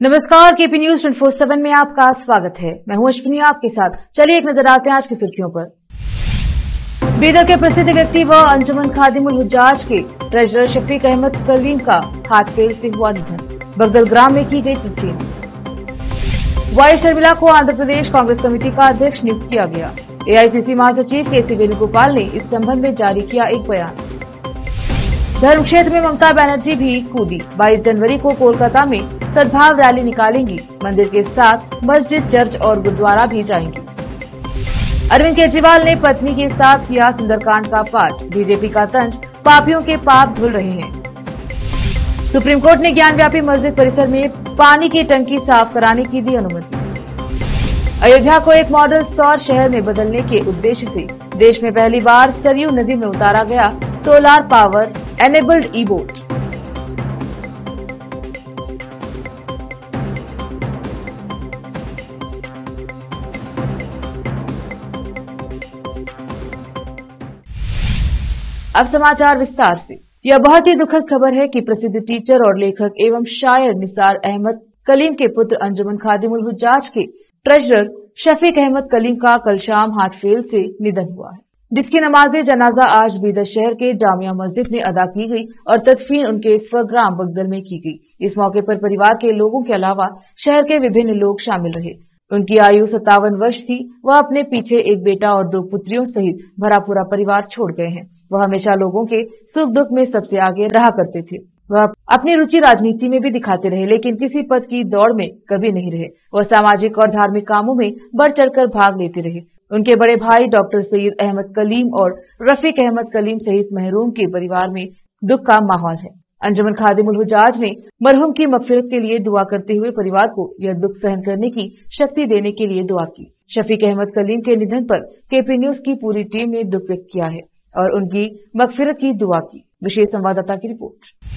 नमस्कार, KP news 24/7 में आपका स्वागत है। मैं हूं अश्विनी आपके साथ। चलिए एक नजर आते हैं आज की सुर्खियों पर। बीदर के प्रसिद्ध व्यक्ति व अंजुमन खादिमुल हुज्जाज के ट्रेजरर शफीक अहमद कलीम का हार्ट फेल से हुआ निधन। बगदल ग्राम में की गई तदफीन। वाई शर्मिला को आंध्र प्रदेश कांग्रेस कमेटी का अध्यक्ष नियुक्त किया गया। एआईसीसी महासचिव केसी वेणुगोपाल ने इस संबंध में जारी किया एक बयान। धर्म क्षेत्र में ममता बनर्जी भी कूदी। 22 जनवरी को कोलकाता में सद्भाव रैली निकालेंगी। मंदिर के साथ मस्जिद, चर्च और गुरुद्वारा भी जाएंगी। अरविंद केजरीवाल ने पत्नी के साथ किया सुंदरकांड का पाठ। बीजेपी का तंज, पापियों के पाप धुल रहे हैं। सुप्रीम कोर्ट ने ज्ञानव्यापी मस्जिद परिसर में पानी की टंकी साफ कराने की दी अनुमति। अयोध्या को एक मॉडल सौर शहर में बदलने के उद्देश्य से देश में पहली बार सरयू नदी में उतारा गया सोलार पावर एनेबल्ड ई बोट। अब समाचार विस्तार से। यह बहुत ही दुखद खबर है कि प्रसिद्ध टीचर और लेखक एवं शायर निसार अहमद कलीम के पुत्र अंजुमन खादिमुल हुज्जाज के ट्रेजरर शफीक अहमद कलीम का कल शाम हार्ट फेल से निधन हुआ है, जिसकी नमाज जनाजा आज बीदर शहर के जामिया मस्जिद में अदा की गई और तदफीन उनके स्वग्राम बगदल में की गई। इस मौके पर परिवार के लोगों के अलावा शहर के विभिन्न लोग शामिल रहे। उनकी आयु 57 वर्ष थी। वह अपने पीछे एक बेटा और 2 पुत्रियों सहित भरा पूरा परिवार छोड़ गए हैं। वह हमेशा लोगों के सुख दुख में सबसे आगे रहा करते थे। वह अपनी रुचि राजनीति में भी दिखाते रहे, लेकिन किसी पद की दौड़ में कभी नहीं रहे। वह सामाजिक और धार्मिक कामों में बढ़ चढ़कर भाग लेते रहे। उनके बड़े भाई डॉक्टर सईद अहमद कलीम और रफीक अहमद कलीम सहित महरूम के परिवार में दुख का माहौल है। अंजुमन खादिमुल हुज्जाज ने मरहूम की मगफिरत के लिए दुआ करते हुए परिवार को यह दुख सहन करने की शक्ति देने के लिए दुआ की। शफीक अहमद कलीम के निधन पर केपी न्यूज की पूरी टीम ने दुख व्यक्त किया है और उनकी मगफिरत की दुआ की। विशेष संवाददाता की रिपोर्ट।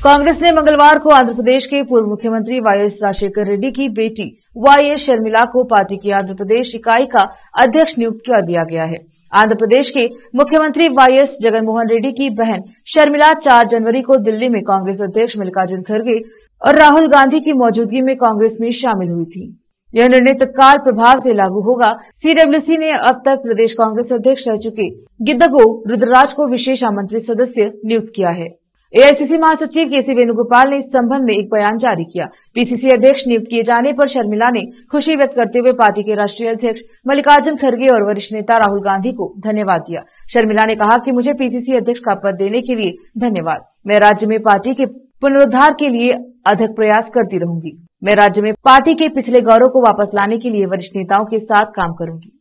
कांग्रेस ने मंगलवार को आंध्र प्रदेश के पूर्व मुख्यमंत्री वाईएस राजशेखर रेड्डी की बेटी वाईएस शर्मिला को पार्टी की आंध्र प्रदेश इकाई का अध्यक्ष नियुक्त कर दिया गया है। आंध्र प्रदेश के मुख्यमंत्री वाईएस जगनमोहन रेड्डी की बहन शर्मिला 4 जनवरी को दिल्ली में कांग्रेस अध्यक्ष मल्लिकार्जुन खड़गे और राहुल गांधी की मौजूदगी में कांग्रेस में शामिल हुई थी। यह निर्णय तत्काल प्रभाव से लागू होगा। सीडब्ल्यूसी ने अब तक प्रदेश कांग्रेस अध्यक्ष रह चुके गिद्दगो रुद्रराज को विशेष आमंत्रित सदस्य नियुक्त किया है। एआईसीसी महासचिव केसी वेणुगोपाल ने इस संबंध में एक बयान जारी किया। पीसीसी अध्यक्ष नियुक्त किए जाने पर शर्मिला ने खुशी व्यक्त करते हुए पार्टी के राष्ट्रीय अध्यक्ष मल्लिकार्जुन खड़गे और वरिष्ठ नेता राहुल गांधी को धन्यवाद दिया। शर्मिला ने कहा कि मुझे पीसीसी अध्यक्ष का पद देने के लिए धन्यवाद। मैं राज्य में पार्टी के पुनरुद्धार के लिए अथक प्रयास करती रहूंगी। मैं राज्य में पार्टी के पिछले गौरव को वापस लाने के लिए वरिष्ठ नेताओं के साथ काम करूंगी।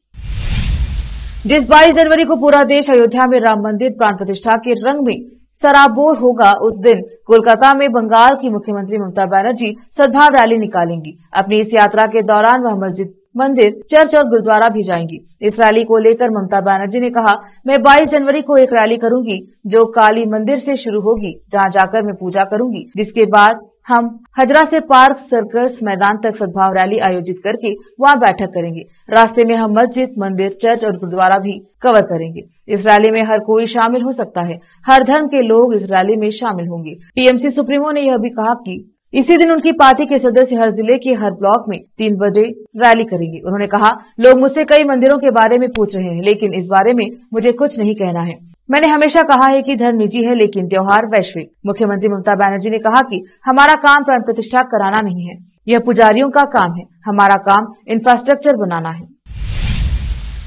जिस 22 जनवरी को पूरा देश अयोध्या में राम मंदिर प्राण प्रतिष्ठा के रंग में सराबोर होगा, उस दिन कोलकाता में बंगाल की मुख्यमंत्री ममता बनर्जी सद्भाव रैली निकालेंगी। अपनी इस यात्रा के दौरान वह मस्जिद, मंदिर, चर्च और गुरुद्वारा भी जाएंगी। इस रैली को लेकर ममता बनर्जी ने कहा, मैं 22 जनवरी को एक रैली करूंगी जो काली मंदिर से शुरू होगी, जहां जाकर मैं पूजा करूंगी, जिसके बाद हम हजरा से पार्क सर्कस मैदान तक सद्भाव रैली आयोजित करके वहां बैठक करेंगे। रास्ते में हम मस्जिद, मंदिर, चर्च और गुरुद्वारा भी कवर करेंगे। इस रैली में हर कोई शामिल हो सकता है। हर धर्म के लोग इस रैली में शामिल होंगे। टीएमसी सुप्रीमो ने यह भी कहा कि इसी दिन उनकी पार्टी के सदस्य हर जिले के हर ब्लॉक में 3 बजे रैली करेंगे। उन्होंने कहा, लोग मुझसे कई मंदिरों के बारे में पूछ रहे हैं, लेकिन इस बारे में मुझे कुछ नहीं कहना है। मैंने हमेशा कहा है कि धर्म निजी है, लेकिन त्योहार वैश्विक। मुख्यमंत्री ममता बनर्जी ने कहा कि हमारा काम प्राण प्रतिष्ठा कराना नहीं है, यह पुजारियों का काम है। हमारा काम इंफ्रास्ट्रक्चर बनाना है।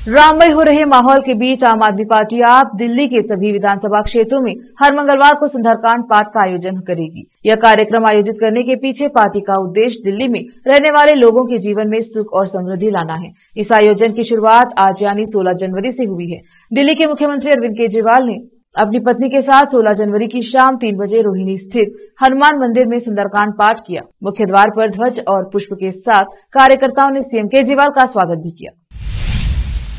राममय हो रहे माहौल के बीच आम आदमी पार्टी आप दिल्ली के सभी विधानसभा क्षेत्रों में हर मंगलवार को सुंदरकांड पाठ का आयोजन करेगी। यह कार्यक्रम आयोजित करने के पीछे पार्टी का उद्देश्य दिल्ली में रहने वाले लोगों के जीवन में सुख और समृद्धि लाना है। इस आयोजन की शुरुआत आज यानी 16 जनवरी से हुई है। दिल्ली के मुख्यमंत्री अरविंद केजरीवाल ने अपनी पत्नी के साथ 16 जनवरी की शाम 3 बजे रोहिणी स्थित हनुमान मंदिर में सुंदरकांड पाठ किया। मुख्य द्वार पर ध्वज और पुष्प के साथ कार्यकर्ताओं ने सीएम केजरीवाल का स्वागत भी किया।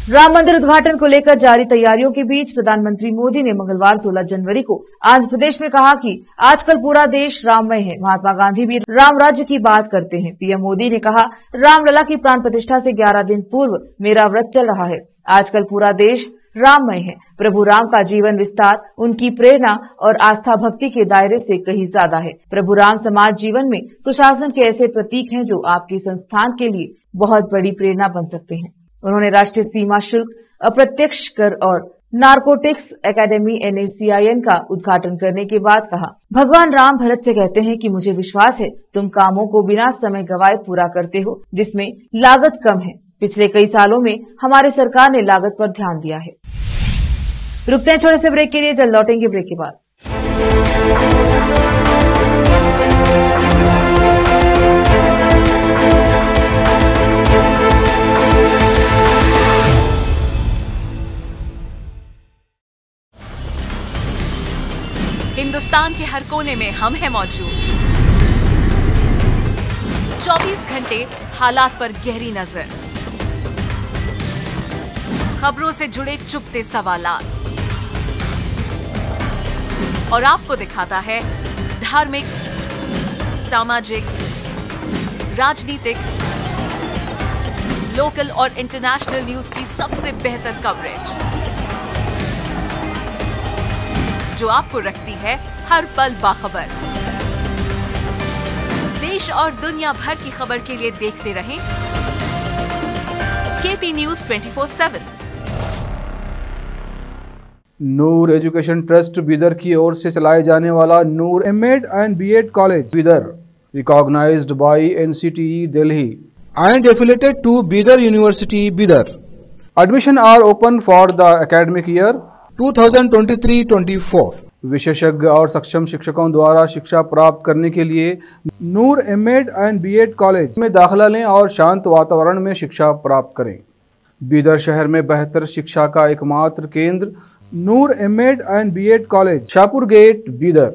राम मंदिर उद्घाटन को लेकर जारी तैयारियों के बीच प्रधानमंत्री मोदी ने मंगलवार 16 जनवरी को आंध्र प्रदेश में कहा कि आजकल पूरा देश राममय है। महात्मा गांधी भी राम राज्य की बात करते हैं। पीएम मोदी ने कहा, रामलला की प्राण प्रतिष्ठा से 11 दिन पूर्व मेरा व्रत चल रहा है। आजकल पूरा देश राममय है। प्रभु राम का जीवन विस्तार उनकी प्रेरणा और आस्था भक्ति के दायरे से कहीं ज्यादा है। प्रभु राम समाज जीवन में सुशासन के ऐसे प्रतीक हैं जो आपके संस्थान के लिए बहुत बड़ी प्रेरणा बन सकते हैं। उन्होंने राष्ट्रीय सीमा शुल्क, अप्रत्यक्ष कर और नारकोटिक्स एकेडमी NACIN का उद्घाटन करने के बाद कहा, भगवान राम भरत से कहते हैं कि मुझे विश्वास है तुम कामों को बिना समय गवाए पूरा करते हो, जिसमें लागत कम है। पिछले कई सालों में हमारी सरकार ने लागत पर ध्यान दिया है। रुकते हैं छोटे से ब्रेक के लिए, जल्द लौटेंगे ब्रेक के बाद। हिंदुस्तान के हर कोने में हम हैं मौजूद। 24 घंटे हालात पर गहरी नजर, खबरों से जुड़े चुपते सवालात और आपको दिखाता है धार्मिक, सामाजिक, राजनीतिक, लोकल और इंटरनेशनल न्यूज की सबसे बेहतर कवरेज जो आपको रखती है हर पल बाखबर। देश और दुनिया भर की खबर के लिए देखते रहें KP News 24/7। Noor education trust Bidar की ओर से चलाए जाने वाला Noor M.Ed and B.Ed college Bidar, recognised by NCTE Delhi and affiliated to Bidar University, Bidar. Admission are open for the academic year 2023-24. विशेषज्ञ और सक्षम शिक्षकों द्वारा शिक्षा प्राप्त करने के लिए नूर M.Ed and B.Ed कॉलेज में दाखिला लें और शांत वातावरण में शिक्षा प्राप्त करें। बीदर शहर में बेहतर शिक्षा का एकमात्र केंद्र Noor M.Ed and B.Ed college, Shahpur gate, Bidar.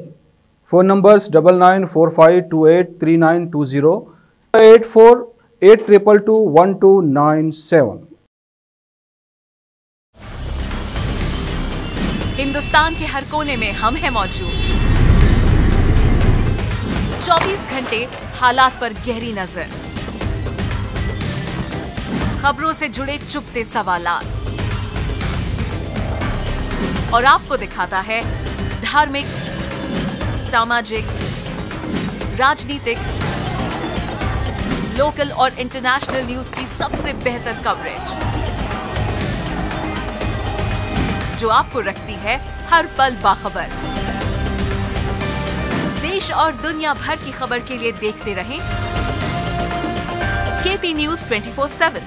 Phone numbers 9945283920, 8482221297। Hindustan के हर कोने में हम हैं मौजूद। 24 घंटे हालात पर गहरी नजर, खबरों से जुड़े चुपते सवालात और आपको दिखाता है धार्मिक, सामाजिक, राजनीतिक, लोकल और इंटरनेशनल न्यूज की सबसे बेहतर कवरेज जो आपको रखती है हर पल बाखबर। देश और दुनिया भर की खबर के लिए देखते रहें KP News 24/7।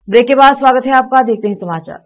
ब्रेक के बाद स्वागत है आपका, देखते हैं समाचार।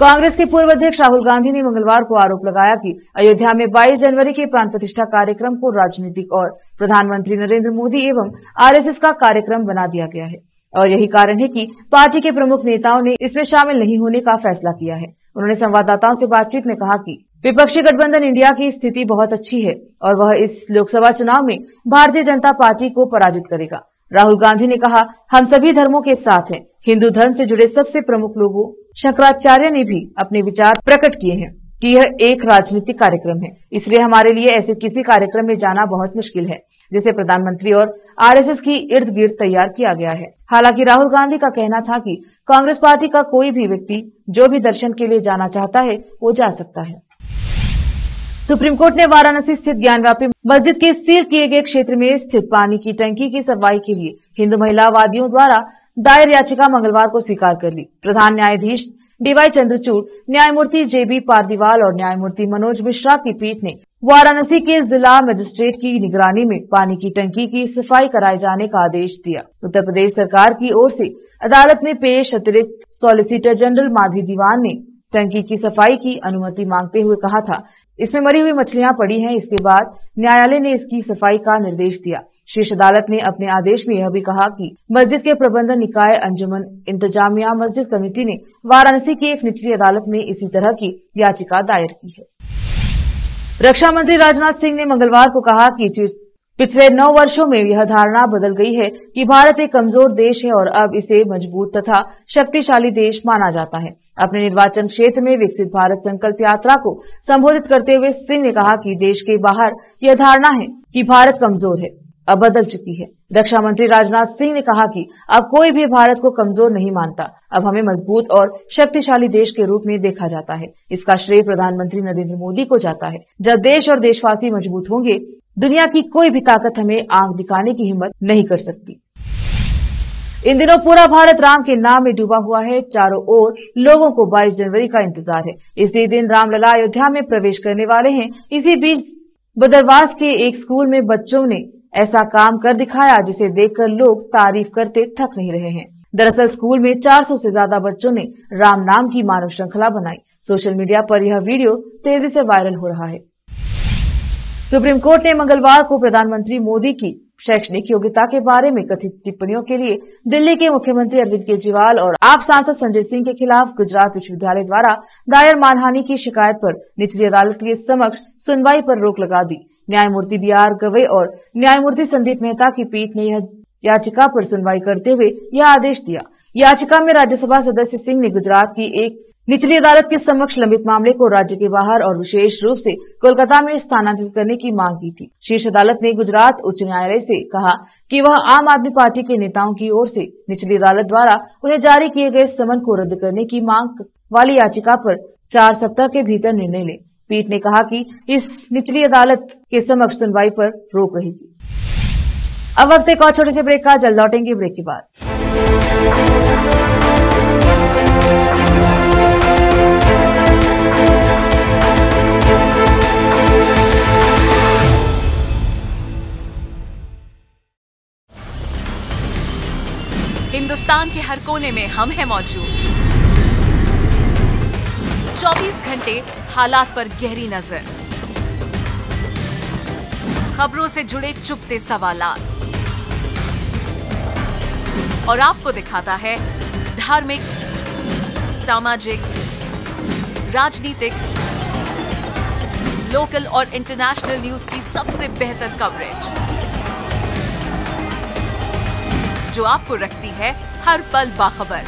कांग्रेस के पूर्व अध्यक्ष राहुल गांधी ने मंगलवार को आरोप लगाया कि अयोध्या में 22 जनवरी के प्राण प्रतिष्ठा कार्यक्रम को राजनीतिक और प्रधानमंत्री नरेंद्र मोदी एवं RSS का कार्यक्रम बना दिया गया है और यही कारण है कि पार्टी के प्रमुख नेताओं ने इसमें शामिल नहीं होने का फैसला किया है। उन्होंने संवाददाताओं से बातचीत में कहा कि विपक्षी गठबंधन इंडिया की स्थिति बहुत अच्छी है और वह इस लोकसभा चुनाव में भारतीय जनता पार्टी को पराजित करेगा। राहुल गांधी ने कहा, हम सभी धर्मों के साथ हैं। हिंदू धर्म से जुड़े सबसे प्रमुख लोगों शंकराचार्य ने भी अपने विचार प्रकट किए हैं कि यह एक राजनीतिक कार्यक्रम है, इसलिए हमारे लिए ऐसे किसी कार्यक्रम में जाना बहुत मुश्किल है जिसे प्रधानमंत्री और RSS की इर्द गिर्द तैयार किया गया है। हालांकि राहुल गांधी का कहना था कि कांग्रेस पार्टी का कोई भी व्यक्ति जो भी दर्शन के लिए जाना चाहता है वो जा सकता है। सुप्रीम कोर्ट ने वाराणसी स्थित ज्ञानव्यापी मस्जिद के सील किए गए क्षेत्र में स्थित पानी की टंकी की सफाई के लिए हिंदू महिला वादियों द्वारा दायर याचिका मंगलवार को स्वीकार कर ली। प्रधान न्यायाधीश DY चंद्रचूड़, न्यायमूर्ति JB पारदीवाल और न्यायमूर्ति मनोज मिश्रा की पीठ ने वाराणसी के जिला मजिस्ट्रेट की निगरानी में पानी की टंकी की सफाई कराए जाने का आदेश दिया। उत्तर प्रदेश सरकार की ओर से अदालत में पेश अतिरिक्त सॉलिसिटर जनरल माधवी दीवान ने टंकी की सफाई की अनुमति मांगते हुए कहा था, इसमें मरी हुई मछलियां पड़ी हैं। इसके बाद न्यायालय ने इसकी सफाई का निर्देश दिया। शीर्ष अदालत ने अपने आदेश में यह भी कहा कि मस्जिद के प्रबंधन निकाय अंजुमन इंतजामिया मस्जिद कमेटी ने वाराणसी की एक निचली अदालत में इसी तरह की याचिका दायर की है। रक्षा मंत्री राजनाथ सिंह ने मंगलवार को कहा कि पिछले 9 वर्षों में यह धारणा बदल गई है कि भारत एक कमजोर देश है और अब इसे मजबूत तथा शक्तिशाली देश माना जाता है। अपने निर्वाचन क्षेत्र में विकसित भारत संकल्प यात्रा को संबोधित करते हुए सिंह ने कहा कि देश के बाहर यह धारणा है कि भारत कमजोर है, अब बदल चुकी है। रक्षा मंत्री राजनाथ सिंह ने कहा कि अब कोई भी भारत को कमजोर नहीं मानता, अब हमें मजबूत और शक्तिशाली देश के रूप में देखा जाता है। इसका श्रेय प्रधानमंत्री नरेंद्र मोदी को जाता है। जब देश और देशवासी मजबूत होंगे, दुनिया की कोई भी ताकत हमें आंख दिखाने की हिम्मत नहीं कर सकती। इन दिनों पूरा भारत राम के नाम में डूबा हुआ है। चारों ओर लोगों को 22 जनवरी का इंतजार है। इसी दिन रामलला अयोध्या में प्रवेश करने वाले हैं। इसी बीच बदरवास के एक स्कूल में बच्चों ने ऐसा काम कर दिखाया जिसे देखकर लोग तारीफ करते थक नहीं रहे हैं। दरअसल स्कूल में 400 से ज्यादा बच्चों ने राम नाम की मानव श्रृंखला बनाई। सोशल मीडिया पर यह वीडियो तेजी से वायरल हो रहा है। सुप्रीम कोर्ट ने मंगलवार को प्रधानमंत्री मोदी की शैक्षणिक योग्यता के बारे में कथित टिप्पणियों के लिए दिल्ली के मुख्यमंत्री अरविंद केजरीवाल और आप सांसद संजय सिंह के खिलाफ गुजरात विश्वविद्यालय द्वारा दायर मानहानि की शिकायत पर निचली अदालत के समक्ष सुनवाई पर रोक लगा दी। न्यायमूर्ति BR गवई और न्यायमूर्ति संदीप मेहता की पीठ ने यह याचिका पर सुनवाई करते हुए यह आदेश दिया। याचिका में राज्यसभा सदस्य सिंह ने गुजरात की एक निचली अदालत के समक्ष लंबित मामले को राज्य के बाहर और विशेष रूप से कोलकाता में स्थानांतरित करने की मांग की थी। शीर्ष अदालत ने गुजरात उच्च न्यायालय से कहा कि वह आम आदमी पार्टी के नेताओं की ओर से निचली अदालत द्वारा उन्हें जारी किए गए समन को रद्द करने की मांग वाली याचिका पर 4 सप्ताह के भीतर निर्णय ले। पीठ ने कहा कि इस निचली अदालत के समक्ष सुनवाई पर रोक रहेगी। अब वक्त एक और छोटे से ब्रेक का, जल्द लौटेंगे ब्रेक के बाद। हिंदुस्तान के हर कोने में हम हैं मौजूद। 24 घंटे हालात पर गहरी नजर, खबरों से जुड़े चुपते सवालात और आपको दिखाता है धार्मिक, सामाजिक, राजनीतिक, लोकल और इंटरनेशनल न्यूज की सबसे बेहतर कवरेज जो आपको रखती है हर पल बाखबर।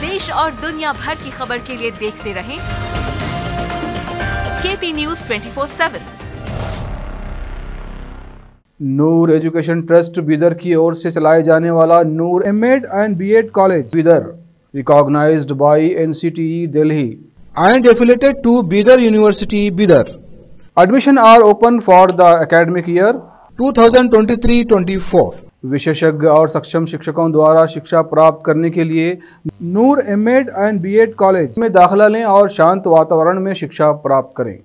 देश और दुनिया भर की खबर के लिए देखते रहें KP News 24/7। Noor education trust Bidar की ओर से चलाए जाने वाला Noor M.Ed and B.Ed college Bidar recognized by NCTE Delhi and affiliated to Bidar University, Bidar. Admission are open for the academic year 2023-24. विशेषज्ञ और सक्षम शिक्षकों द्वारा शिक्षा प्राप्त करने के लिए नूर M.Ed and B.Ed कॉलेज में दाखिला लें और शांत वातावरण में शिक्षा प्राप्त करें।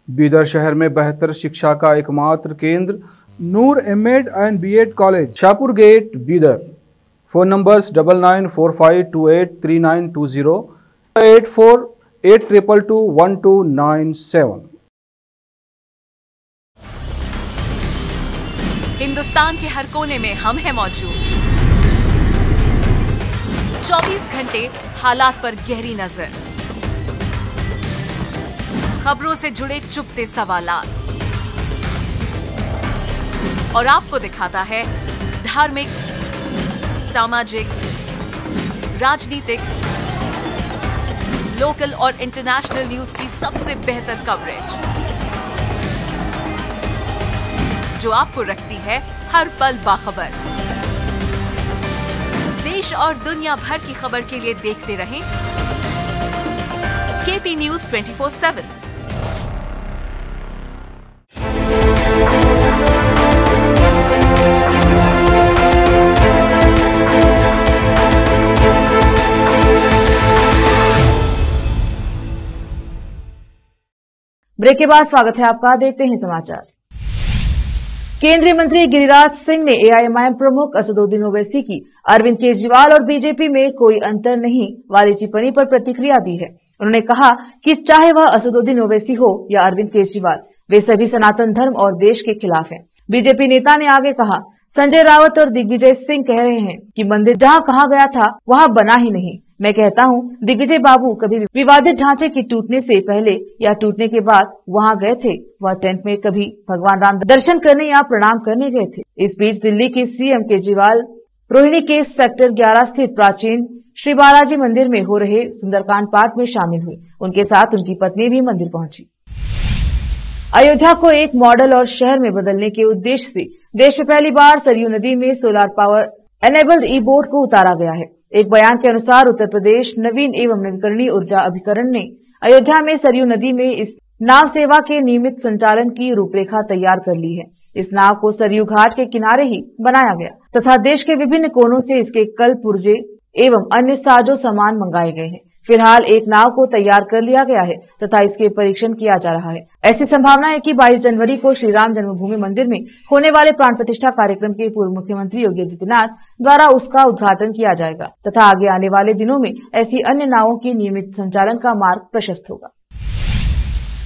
बीदर शहर में बेहतर शिक्षा का एकमात्र केंद्र Noor M.Ed and B.Ed college, Shahpur gate, Bidar. Phone numbers 9945283920, 8482221297। Hindustan के हर कोने में हम हैं मौजूद। 24 घंटे हालात पर गहरी नजर, खबरों से जुड़े चुपते सवालात और आपको दिखाता है धार्मिक, सामाजिक, राजनीतिक, लोकल और इंटरनेशनल न्यूज की सबसे बेहतर कवरेज जो आपको रखती है हर पल बाखबर। देश और दुनिया भर की खबर के लिए देखते रहें KP News 24/7। ब्रेक के बाद स्वागत है आपका। देखते हैं समाचार। केंद्रीय मंत्री गिरिराज सिंह ने AIMIM प्रमुख असदुद्दीन ओवैसी की अरविंद केजरीवाल और बीजेपी में कोई अंतर नहीं वाली टिप्पणी पर प्रतिक्रिया दी है। उन्होंने कहा कि चाहे वह असदुद्दीन ओवैसी हो या अरविंद केजरीवाल, वे सभी सनातन धर्म और देश के खिलाफ हैं। बीजेपी नेता ने आगे कहा, संजय रावत और दिग्विजय सिंह कह रहे हैं कि मंदिर जहां कहा गया था वहां बना ही नहीं। मैं कहता हूं, दिग्विजय बाबू कभी विवादित ढांचे के टूटने से पहले या टूटने के बाद वहां गए थे? वह टेंट में कभी भगवान राम दर्शन करने या प्रणाम करने गए थे? इस बीच दिल्ली के CM केजरीवाल रोहिणी के सेक्टर 11 स्थित प्राचीन श्री बालाजी मंदिर में हो रहे सुंदरकांड पाठ में शामिल हुए। उनके साथ उनकी पत्नी भी मंदिर पहुंची। अयोध्या को एक मॉडल और शहर में बदलने के उद्देश्य से देश में पहली बार सरयू नदी में सोलर पावर एनेबल्ड ई बोट को उतारा गया है। एक बयान के अनुसार उत्तर प्रदेश नवीन एवं नवीकरणीय ऊर्जा अभिकरण ने अयोध्या में सरयू नदी में इस नाव सेवा के नियमित संचालन की रूपरेखा तैयार कर ली है। इस नाव को सरयू घाट के किनारे ही बनाया गया तथा देश के विभिन्न कोनों से इसके कल पुर्जे एवं अन्य साजो सामान मंगाए गए हैं। फिलहाल एक नाव को तैयार कर लिया गया है तथा इसके परीक्षण किया जा रहा है। ऐसी संभावना है कि 22 जनवरी को श्री राम जन्मभूमि मंदिर में होने वाले प्राण प्रतिष्ठा कार्यक्रम के पूर्व मुख्यमंत्री योगी आदित्यनाथ द्वारा उसका उद्घाटन किया जाएगा तथा आगे आने वाले दिनों में ऐसी अन्य नावों की नियमित संचालन का मार्ग प्रशस्त होगा।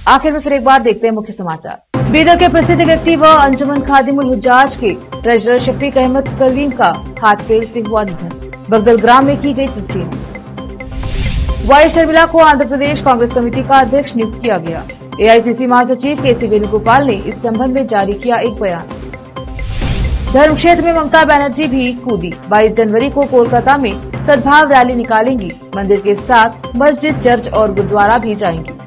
आखिर में फिर एक बार देखते हैं मुख्य समाचार। बीदर के प्रसिद्ध व्यक्ति व अंजुमन खादिमुल हुज्जाज के ट्रेजरर शफीक अहमद कलीम का हार्ट फेल से हुआ निधन। बगदल ग्राम में की गई तदफीन। वाई शर्मिला को आंध्र प्रदेश कांग्रेस कमेटी का अध्यक्ष नियुक्त किया गया। एआईसीसी महासचिव केसी वेणुगोपाल ने इस संबंध में जारी किया एक बयान। धर्म क्षेत्र में ममता बनर्जी भी कूदी। 22 जनवरी को कोलकाता में सद्भाव रैली निकालेंगी। मंदिर के साथ मस्जिद, चर्च और गुरुद्वारा भी जाएंगी।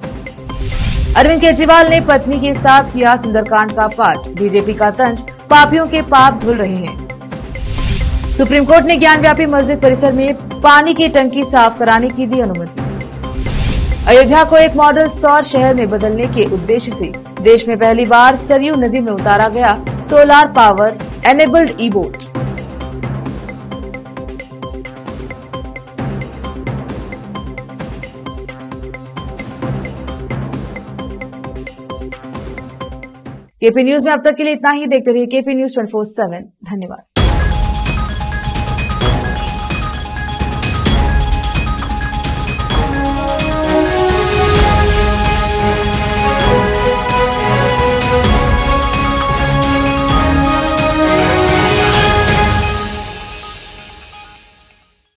अरविंद केजरीवाल ने पत्नी के साथ किया सुंदरकांड का पाठ। बीजेपी का तंज, पापियों के पाप धुल रहे हैं। सुप्रीम कोर्ट ने ज्ञानव्यापी मस्जिद परिसर में पानी की टंकी साफ कराने की दी अनुमति। अयोध्या को एक मॉडल सौर शहर में बदलने के उद्देश्य से देश में पहली बार सरयू नदी में उतारा गया सोलर पावर एनेबल्ड ई बोट। केपी न्यूज में अब तक के लिए इतना ही। देखते रहिए केपी न्यूज 24/7। धन्यवाद।